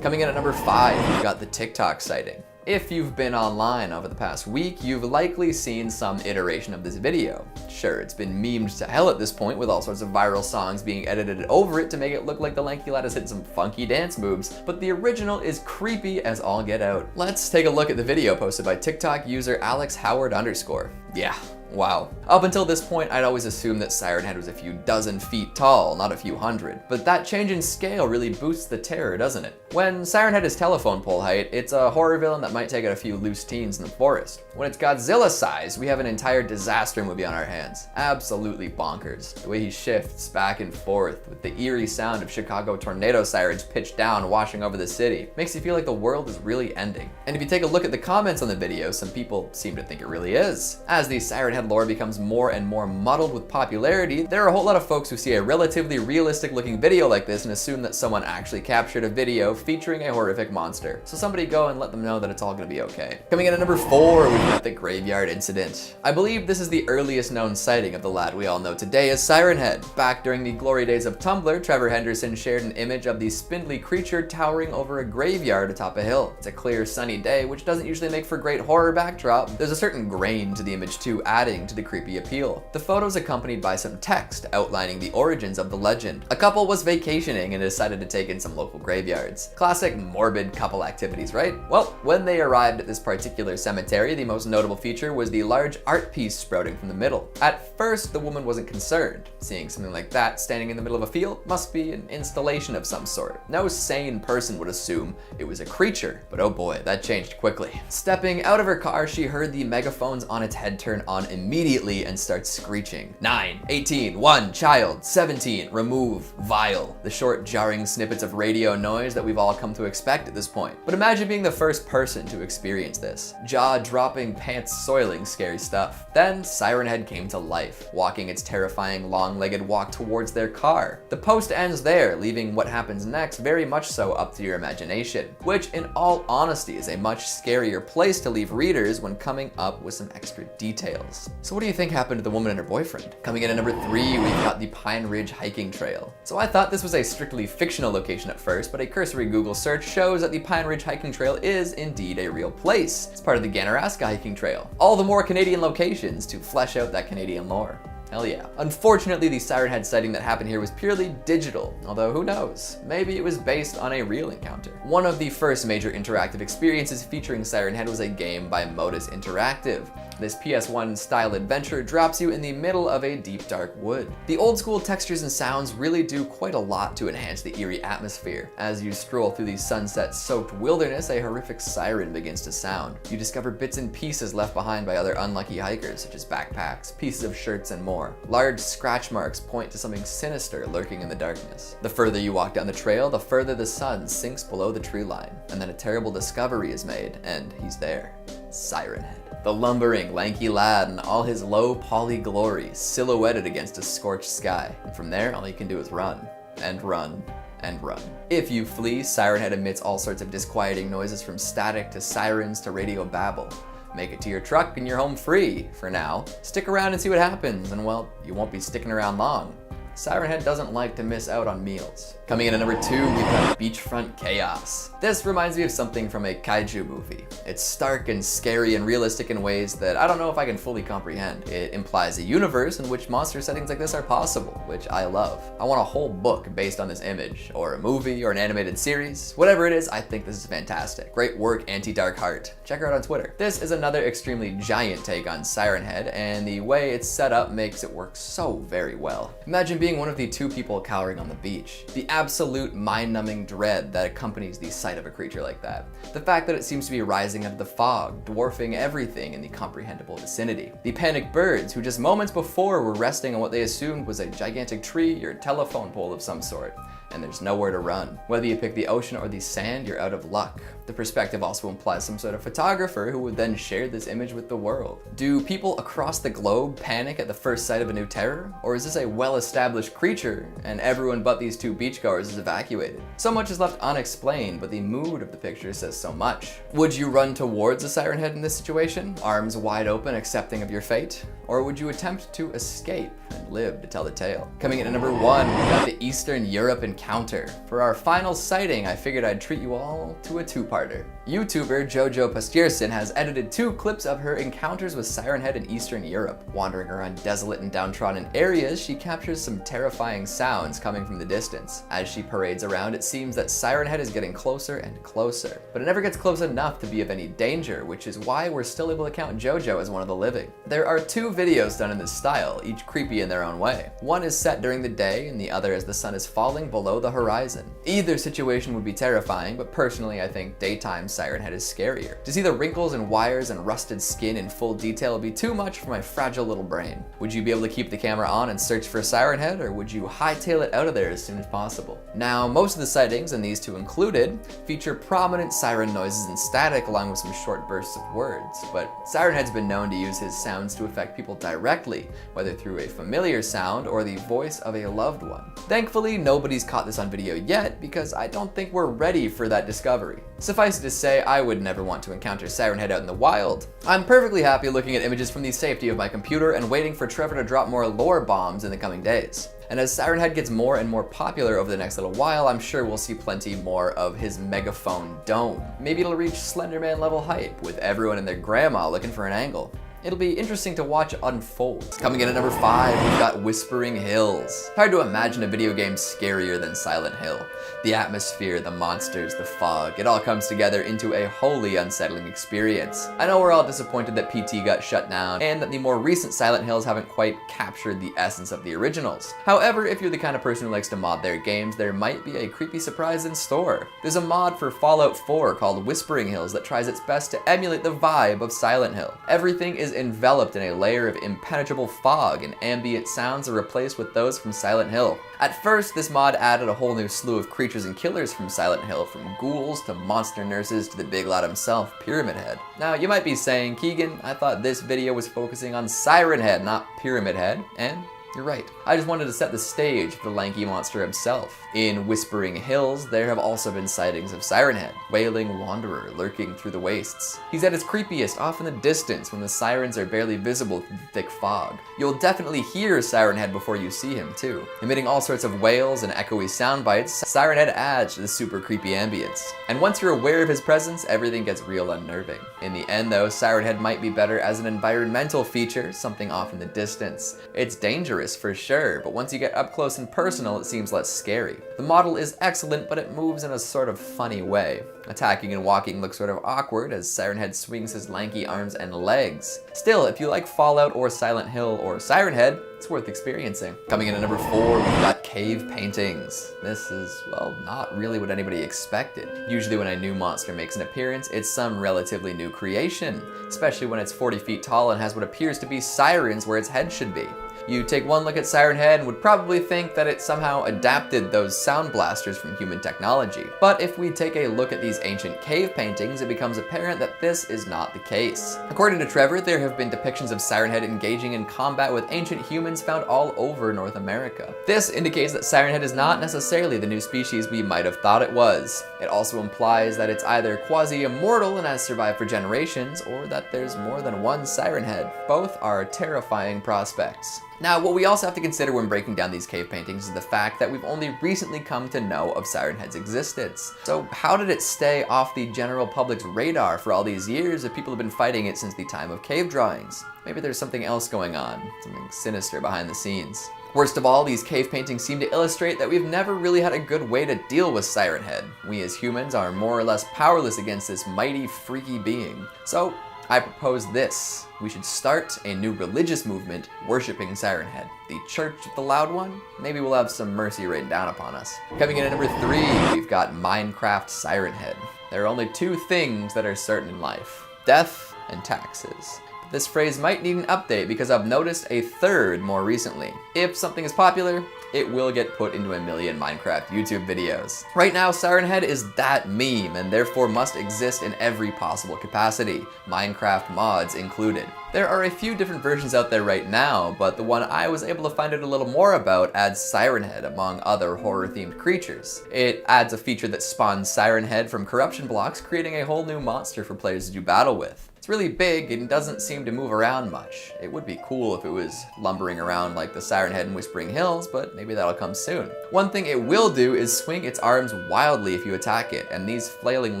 Coming in at number 5, we've got the TikTok sighting. If you've been online over the past week, you've likely seen some iteration of this video. Sure, it's been memed to hell at this point, with all sorts of viral songs being edited over it to make it look like the lanky lad has hit some funky dance moves, but the original is creepy as all get out. Let's take a look at the video posted by TikTok user AlexHoward_. Yeah. Wow. Up until this point, I'd always assumed that Sirenhead was a few dozen feet tall, not a few hundred. But that change in scale really boosts the terror, doesn't it? When Sirenhead is telephone pole height, it's a horror villain that might take out a few loose teens in the forest. When it's Godzilla size, we have an entire disaster movie on our hands. Absolutely bonkers. The way he shifts back and forth with the eerie sound of Chicago tornado sirens pitched down washing over the city makes you feel like the world is really ending. And if you take a look at the comments on the video, some people seem to think it really is. As the Sirenhead lore becomes more and more muddled with popularity, there are a whole lot of folks who see a relatively realistic looking video like this and assume that someone actually captured a video featuring a horrific monster. So somebody go and let them know that it's all gonna be okay. Coming in at number 4, we've got the graveyard incident. I believe this is the earliest known sighting of the lad we all know today as Sirenhead. Back during the glory days of Tumblr, Trevor Henderson shared an image of the spindly creature towering over a graveyard atop a hill. It's a clear sunny day, which doesn't usually make for great horror backdrop. There's a certain grain to the image too, adding to the creepy appeal. The photo's accompanied by some text outlining the origins of the legend. A couple was vacationing and decided to take in some local graveyards. Classic morbid couple activities, right? Well, when they arrived at this particular cemetery, the most notable feature was the large art piece sprouting from the middle. At first, the woman wasn't concerned. Seeing something like that standing in the middle of a field must be an installation of some sort. No sane person would assume it was a creature, but oh boy, that changed quickly. Stepping out of her car, she heard the megaphones on its head turn on immediately and starts screeching. 9, 18, 1, child, 17, remove, vile. The short, jarring snippets of radio noise that we've all come to expect at this point. But imagine being the first person to experience this. Jaw-dropping, pants-soiling, scary stuff. Then Sirenhead came to life, walking its terrifying long-legged walk towards their car. The post ends there, leaving what happens next very much so up to your imagination, which in all honesty is a much scarier place to leave readers when coming up with some extra details. So what do you think happened to the woman and her boyfriend? Coming in at number 3, we've got the Pine Ridge hiking trail. So I thought this was a strictly fictional location at first, but a cursory Google search shows that the Pine Ridge hiking trail is indeed a real place. It's part of the Ganaraska hiking trail. All the more Canadian locations to flesh out that Canadian lore. Hell yeah. Unfortunately, the Sirenhead sighting that happened here was purely digital, although who knows? Maybe it was based on a real encounter. One of the first major interactive experiences featuring Sirenhead was a game by Modus Interactive. This PS1 style adventure drops you in the middle of a deep dark wood. The old school textures and sounds really do quite a lot to enhance the eerie atmosphere. As you stroll through the sunset-soaked wilderness, a horrific siren begins to sound. You discover bits and pieces left behind by other unlucky hikers, such as backpacks, pieces of shirts, and more. Large scratch marks point to something sinister lurking in the darkness. The further you walk down the trail, the further the sun sinks below the tree line, and then a terrible discovery is made, and he's there. Sirenhead. The lumbering, lanky lad in all his low poly glory, silhouetted against a scorched sky. And from there, all you can do is run, and run, and run. If you flee, Sirenhead emits all sorts of disquieting noises from static to sirens to radio babble. Make it to your truck and you're home free, for now. Stick around and see what happens, and well, you won't be sticking around long. Sirenhead doesn't like to miss out on meals. Coming in at number 2, we've got Beachfront Chaos. This reminds me of something from a kaiju movie. It's stark and scary and realistic in ways that I don't know if I can fully comprehend. It implies a universe in which monster settings like this are possible, which I love. I want a whole book based on this image, or a movie, or an animated series. Whatever it is, I think this is fantastic. Great work, Anti-Dark Heart. Check her out on Twitter. This is another extremely giant take on Sirenhead, and the way it's set up makes it work so very well. Imagine being one of the 2 people cowering on the beach. The absolute mind-numbing dread that accompanies the sight of a creature like that. The fact that it seems to be rising out of the fog, dwarfing everything in the comprehensible vicinity. The panicked birds who just moments before were resting on what they assumed was a gigantic tree or telephone pole of some sort. And there's nowhere to run. Whether you pick the ocean or the sand, you're out of luck. The perspective also implies some sort of photographer who would then share this image with the world. Do people across the globe panic at the first sight of a new terror? Or is this a well-established creature and everyone but these 2 beachgoers is evacuated? So much is left unexplained, but the mood of the picture says so much. Would you run towards a Sirenhead in this situation, arms wide open, accepting of your fate? Or would you attempt to escape and live to tell the tale? Coming in at number 1, we got the Eastern Europe and encounter. For our final sighting, I figured I'd treat you all to a two-parter. YouTuber Jojo Pastierson has edited 2 clips of her encounters with Sirenhead in Eastern Europe. Wandering around desolate and downtrodden areas, she captures some terrifying sounds coming from the distance. As she parades around, it seems that Sirenhead is getting closer and closer, but it never gets close enough to be of any danger, which is why we're still able to count Jojo as one of the living. There are 2 videos done in this style, each creepy in their own way. One is set during the day, and the other as the sun is falling below the horizon. Either situation would be terrifying, but personally I think daytime Sirenhead is scarier. To see the wrinkles and wires and rusted skin in full detail would be too much for my fragile little brain. Would you be able to keep the camera on and search for Sirenhead, or would you hightail it out of there as soon as possible? Now, most of the sightings, and these 2 included, feature prominent siren noises and static along with some short bursts of words, but Sirenhead's been known to use his sounds to affect people directly, whether through a familiar sound or the voice of a loved one. Thankfully, nobody's caught this on video yet, because I don't think we're ready for that discovery. Suffice it to say, I would never want to encounter Sirenhead out in the wild. I'm perfectly happy looking at images from the safety of my computer and waiting for Trevor to drop more lore bombs in the coming days. And as Sirenhead gets more and more popular over the next little while, I'm sure we'll see plenty more of his megaphone dome. Maybe it'll reach Slenderman level hype, with everyone and their grandma looking for an angle. It'll be interesting to watch unfold. Coming in at number 5, we've got Whispering Hills. Hard to imagine a video game scarier than Silent Hill. The atmosphere, the monsters, the fog, it all comes together into a wholly unsettling experience. I know we're all disappointed that PT got shut down, and that the more recent Silent Hills haven't quite captured the essence of the originals. However, if you're the kind of person who likes to mod their games, there might be a creepy surprise in store. There's a mod for Fallout 4 called Whispering Hills that tries its best to emulate the vibe of Silent Hill. Everything is enveloped in a layer of impenetrable fog, and ambient sounds are replaced with those from Silent Hill. At first, this mod added a whole new slew of creatures and killers from Silent Hill, from ghouls to monster nurses to the big lad himself, Pyramid Head. Now, you might be saying, Keegan, I thought this video was focusing on Sirenhead, not Pyramid Head, and you're right. I just wanted to set the stage for the lanky monster himself. In Whispering Hills, there have also been sightings of Sirenhead, wailing wanderer lurking through the wastes. He's at his creepiest off in the distance when the sirens are barely visible through the thick fog. You'll definitely hear Sirenhead before you see him too. Emitting all sorts of wails and echoey sound bites, Sirenhead adds to the super creepy ambience. And once you're aware of his presence, everything gets real unnerving. In the end though, Sirenhead might be better as an environmental feature, something off in the distance. It's dangerous for sure, but once you get up close and personal, it seems less scary. The model is excellent, but it moves in a sort of funny way. Attacking and walking looks sort of awkward as Sirenhead swings his lanky arms and legs. Still, if you like Fallout or Silent Hill or Sirenhead, it's worth experiencing. Coming in at number 4, we've got cave paintings. This is, well, not really what anybody expected. Usually when a new monster makes an appearance, it's some relatively new creation, especially when it's 40 feet tall and has what appears to be sirens where its head should be. You take one look at Sirenhead and would probably think that it somehow adapted those sound blasters from human technology. But if we take a look at these ancient cave paintings, it becomes apparent that this is not the case. According to Trevor, there have been depictions of Sirenhead engaging in combat with ancient humans found all over North America. This indicates that Sirenhead is not necessarily the new species we might have thought it was. It also implies that it's either quasi-immortal and has survived for generations, or that there's more than one Sirenhead. Both are terrifying prospects. Now, what we also have to consider when breaking down these cave paintings is the fact that we've only recently come to know of Sirenhead's existence. So how did it stay off the general public's radar for all these years if people have been fighting it since the time of cave drawings? Maybe there's something else going on, something sinister behind the scenes. Worst of all, these cave paintings seem to illustrate that we've never really had a good way to deal with Sirenhead. We as humans are more or less powerless against this mighty, freaky being. So I propose this. We should start a new religious movement worshipping Sirenhead. The Church of the Loud One? Maybe we'll have some mercy rained down upon us. Coming in at number 3, we've got Minecraft Sirenhead. There are only 2 things that are certain in life: death and taxes. But this phrase might need an update because I've noticed a third more recently. If something is popular, it will get put into a million Minecraft YouTube videos. Right now, Sirenhead is that meme and therefore must exist in every possible capacity, Minecraft mods included. There are a few different versions out there right now, but the one I was able to find out a little more about adds Sirenhead among other horror-themed creatures. It adds a feature that spawns Sirenhead from corruption blocks, creating a whole new monster for players to do battle with. It's really big and doesn't seem to move around much. It would be cool if it was lumbering around like the Sirenhead in Whispering Hills, but maybe that'll come soon. One thing it will do is swing its arms wildly if you attack it, and these flailing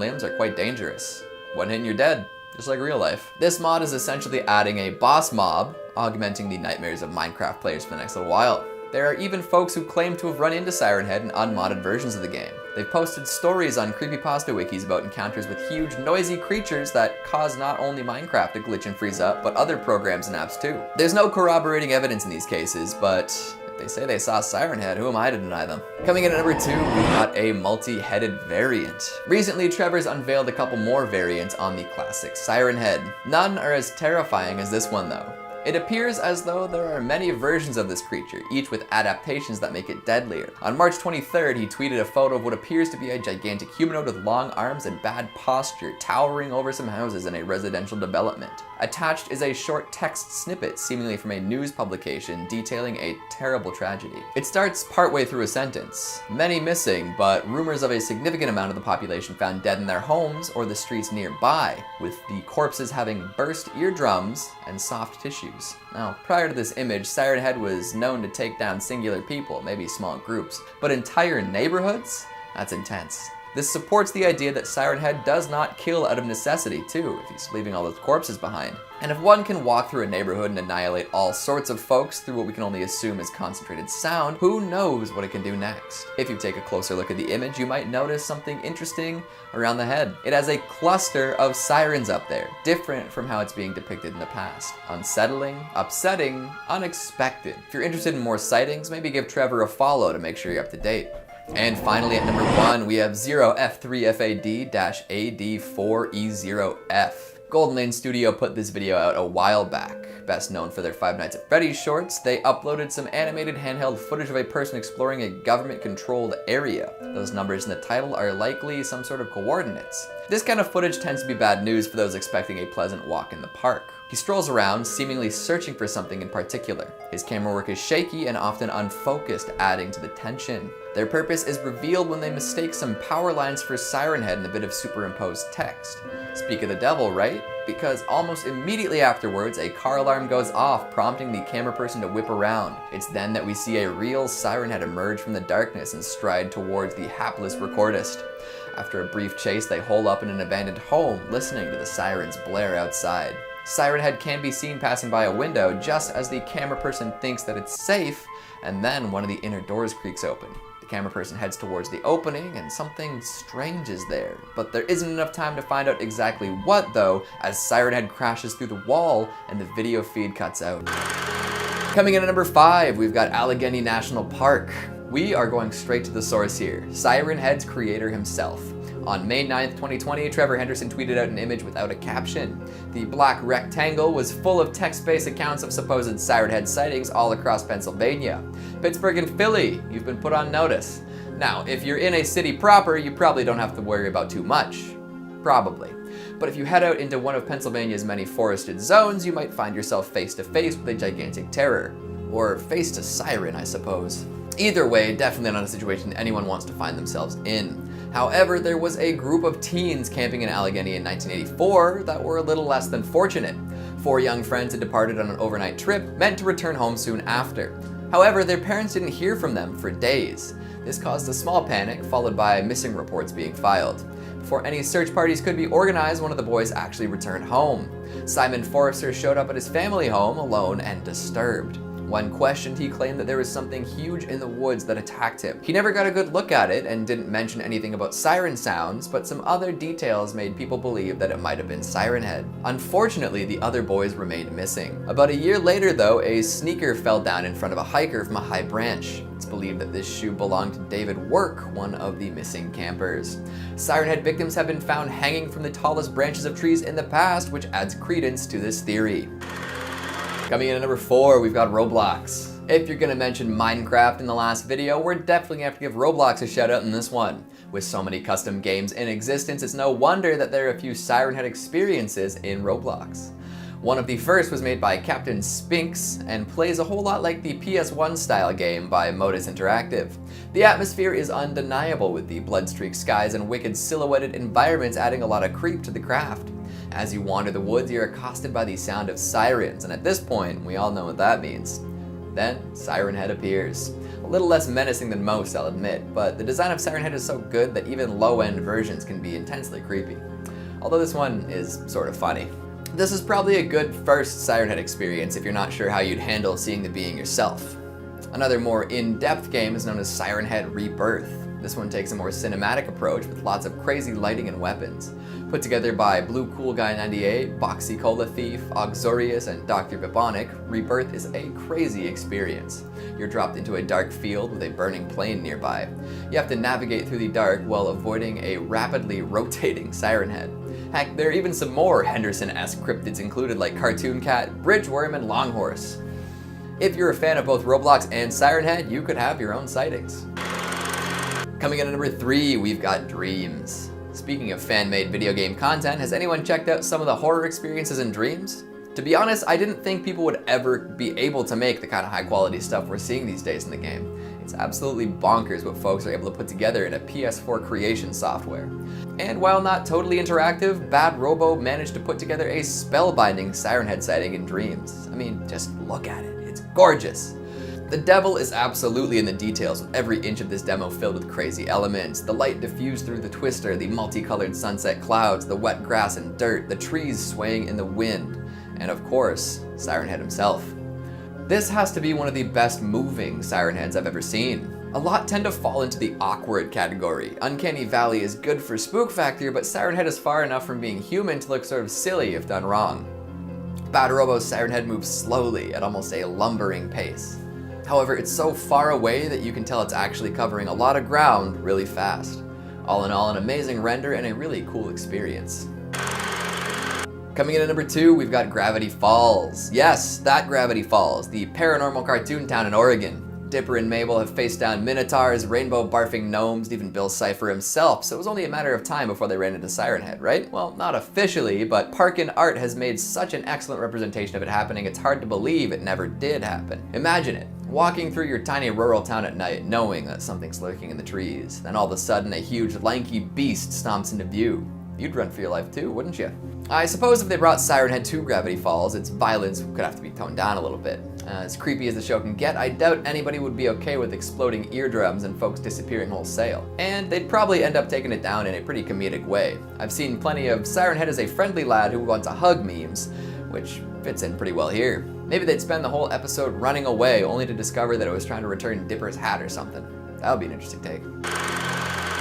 limbs are quite dangerous. One hit and you're dead, just like real life. This mod is essentially adding a boss mob, augmenting the nightmares of Minecraft players for the next little while. There are even folks who claim to have run into Sirenhead in unmodded versions of the game. They've posted stories on creepypasta wikis about encounters with huge, noisy creatures that cause not only Minecraft to glitch and freeze up, but other programs and apps too. There's no corroborating evidence in these cases, but if they say they saw Sirenhead, who am I to deny them? Coming in at number 2, we've got a multi-headed variant. Recently, Trevor's unveiled a couple more variants on the classic Sirenhead. None are as terrifying as this one though. It appears as though there are many versions of this creature, each with adaptations that make it deadlier. On March 23rd, he tweeted a photo of what appears to be a gigantic humanoid with long arms and bad posture, towering over some houses in a residential development. Attached is a short text snippet, seemingly from a news publication, detailing a terrible tragedy. It starts partway through a sentence. Many missing, but rumors of a significant amount of the population found dead in their homes or the streets nearby, with the corpses having burst eardrums and soft tissue. Now, prior to this image, Sirenhead was known to take down singular people, maybe small groups, but entire neighborhoods? That's intense. This supports the idea that Sirenhead does not kill out of necessity too, if he's leaving all those corpses behind. And if one can walk through a neighborhood and annihilate all sorts of folks through what we can only assume is concentrated sound, who knows what it can do next? If you take a closer look at the image, you might notice something interesting around the head. It has a cluster of sirens up there, different from how it's being depicted in the past. Unsettling, upsetting, unexpected. If you're interested in more sightings, maybe give Trevor a follow to make sure you're up to date. And finally at number 1, we have 0F3FAD-AD4E0F. Golden Lane Studio put this video out a while back. Best known for their Five Nights at Freddy's shorts, they uploaded some animated handheld footage of a person exploring a government-controlled area. Those numbers in the title are likely some sort of coordinates. This kind of footage tends to be bad news for those expecting a pleasant walk in the park. He strolls around, seemingly searching for something in particular. His camera work is shaky and often unfocused, adding to the tension. Their purpose is revealed when they mistake some power lines for Sirenhead and a bit of superimposed text. Speak of the devil, right? Because almost immediately afterwards, a car alarm goes off, prompting the camera person to whip around. It's then that we see a real Sirenhead emerge from the darkness and stride towards the hapless recordist. After a brief chase, they hole up in an abandoned home, listening to the sirens blare outside. Sirenhead can be seen passing by a window just as the camera person thinks that it's safe, and then one of the inner doors creaks open. The camera person heads towards the opening and something strange is there, but there isn't enough time to find out exactly what though, as Sirenhead crashes through the wall and the video feed cuts out. Coming in at number 5, we've got Allegheny National Park. We are going straight to the source here, Sirenhead's creator himself. On May 9th, 2020, Trevor Henderson tweeted out an image without a caption. The black rectangle was full of text-based accounts of supposed Sirenhead sightings all across Pennsylvania. Pittsburgh and Philly, you've been put on notice. Now, if you're in a city proper, you probably don't have to worry about too much. Probably. But if you head out into one of Pennsylvania's many forested zones, you might find yourself face to face with a gigantic terror. Or face to siren, I suppose. Either way, definitely not a situation anyone wants to find themselves in. However, there was a group of teens camping in Allegheny in 1984 that were a little less than fortunate. 4 young friends had departed on an overnight trip, meant to return home soon after. However, their parents didn't hear from them for days. This caused a small panic, followed by missing reports being filed. Before any search parties could be organized, one of the boys actually returned home. Simon Forrester showed up at his family home alone and disturbed. When questioned, he claimed that there was something huge in the woods that attacked him. He never got a good look at it and didn't mention anything about siren sounds, but some other details made people believe that it might have been Sirenhead. Unfortunately, the other boys remained missing. About a year later though, a sneaker fell down in front of a hiker from a high branch. It's believed that this shoe belonged to David Work, one of the missing campers. Sirenhead victims have been found hanging from the tallest branches of trees in the past, which adds credence to this theory. Coming in at number 4, we've got Roblox. If you're gonna mention Minecraft in the last video, we're definitely gonna have to give Roblox a shout out in this one. With so many custom games in existence, it's no wonder that there are a few Sirenhead experiences in Roblox. One of the first was made by Captain Spinks and plays a whole lot like the PS1 style game by Modus Interactive. The atmosphere is undeniable with the bloodstreaked skies and wicked silhouetted environments adding a lot of creep to the craft. As you wander the woods, you're accosted by the sound of sirens, and at this point, we all know what that means. Then, Sirenhead appears. A little less menacing than most, I'll admit, but the design of Sirenhead is so good that even low-end versions can be intensely creepy. Although this one is sort of funny. This is probably a good first Sirenhead experience if you're not sure how you'd handle seeing the being yourself. Another more in-depth game is known as Sirenhead Rebirth. This one takes a more cinematic approach with lots of crazy lighting and weapons. Put together by Blue Cool Guy 98, Boxy Cola Thief, Auxorius, and Dr. Bibonic, Rebirth is a crazy experience. You're dropped into a dark field with a burning plane nearby. You have to navigate through the dark while avoiding a rapidly rotating siren head. Heck, there are even some more Henderson-esque cryptids included like Cartoon Cat, Bridgeworm, and Longhorse. If you're a fan of both Roblox and Sirenhead, you could have your own sightings. Coming in at number 3, we've got Dreams. Speaking of fan-made video game content, has anyone checked out some of the horror experiences in Dreams? To be honest, I didn't think people would ever be able to make the kind of high-quality stuff we're seeing these days in the game. It's absolutely bonkers what folks are able to put together in a PS4 creation software. And while not totally interactive, Bad Robo managed to put together a spellbinding Sirenhead sighting in Dreams. I mean, just look at it. It's gorgeous. The devil is absolutely in the details, with every inch of this demo filled with crazy elements. The light diffused through the twister, the multicolored sunset clouds, the wet grass and dirt, the trees swaying in the wind, and of course, Sirenhead himself. This has to be one of the best moving Sirenheads I've ever seen. A lot tend to fall into the awkward category. Uncanny Valley is good for spook factor, but Sirenhead is far enough from being human to look sort of silly if done wrong. Bad Robo's Sirenhead moves slowly at almost a lumbering pace. However, it's so far away that you can tell it's actually covering a lot of ground really fast. All in all, an amazing render and a really cool experience. Coming in at number 2, we've got Gravity Falls. Yes, that Gravity Falls, the paranormal cartoon town in Oregon. Dipper and Mabel have faced down minotaurs, rainbow barfing gnomes, even Bill Cipher himself, so it was only a matter of time before they ran into Sirenhead, right? Well, not officially, but Parkin Art has made such an excellent representation of it happening, it's hard to believe it never did happen. Imagine it, walking through your tiny rural town at night, knowing that something's lurking in the trees. Then all of a sudden, a huge lanky beast stomps into view. You'd run for your life too, wouldn't you? I suppose if they brought Sirenhead to Gravity Falls, its violence could have to be toned down a little bit. As creepy as the show can get, I doubt anybody would be okay with exploding eardrums and folks disappearing wholesale. And they'd probably end up taking it down in a pretty comedic way. I've seen plenty of Sirenhead as a friendly lad who wants a hug memes, which fits in pretty well here. Maybe they'd spend the whole episode running away only to discover that it was trying to return Dipper's hat or something. That would be an interesting take.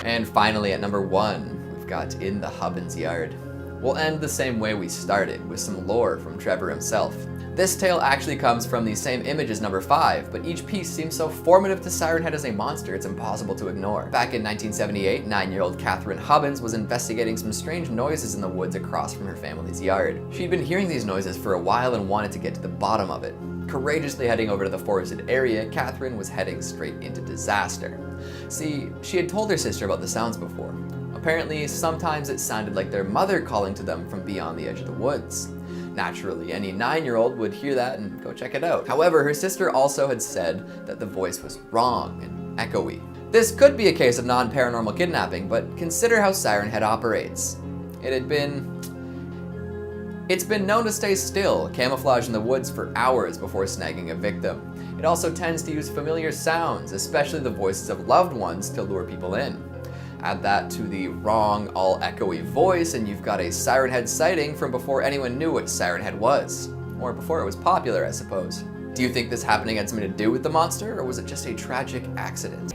And finally at number 1, we've got In the Hubbins Yard. We'll end the same way we started, with some lore from Trevor himself. This tale actually comes from the same image as number 5, but each piece seems so formative to Sirenhead as a monster it's impossible to ignore. Back in 1978, 9-year-old Catherine Hubbins was investigating some strange noises in the woods across from her family's yard. She'd been hearing these noises for a while and wanted to get to the bottom of it. Courageously heading over to the forested area, Catherine was heading straight into disaster. See, she had told her sister about the sounds before. Apparently, sometimes it sounded like their mother calling to them from beyond the edge of the woods. Naturally, any 9-year-old would hear that and go check it out. However, her sister also had said that the voice was wrong and echoey. This could be a case of non-paranormal kidnapping, but consider how Sirenhead operates. It's been known to stay still, camouflage in the woods for hours before snagging a victim. It also tends to use familiar sounds, especially the voices of loved ones, to lure people in. Add that to the wrong, all echoey voice, and you've got a Sirenhead sighting from before anyone knew what Sirenhead was. Or before it was popular, I suppose. Do you think this happening had something to do with the monster, or was it just a tragic accident?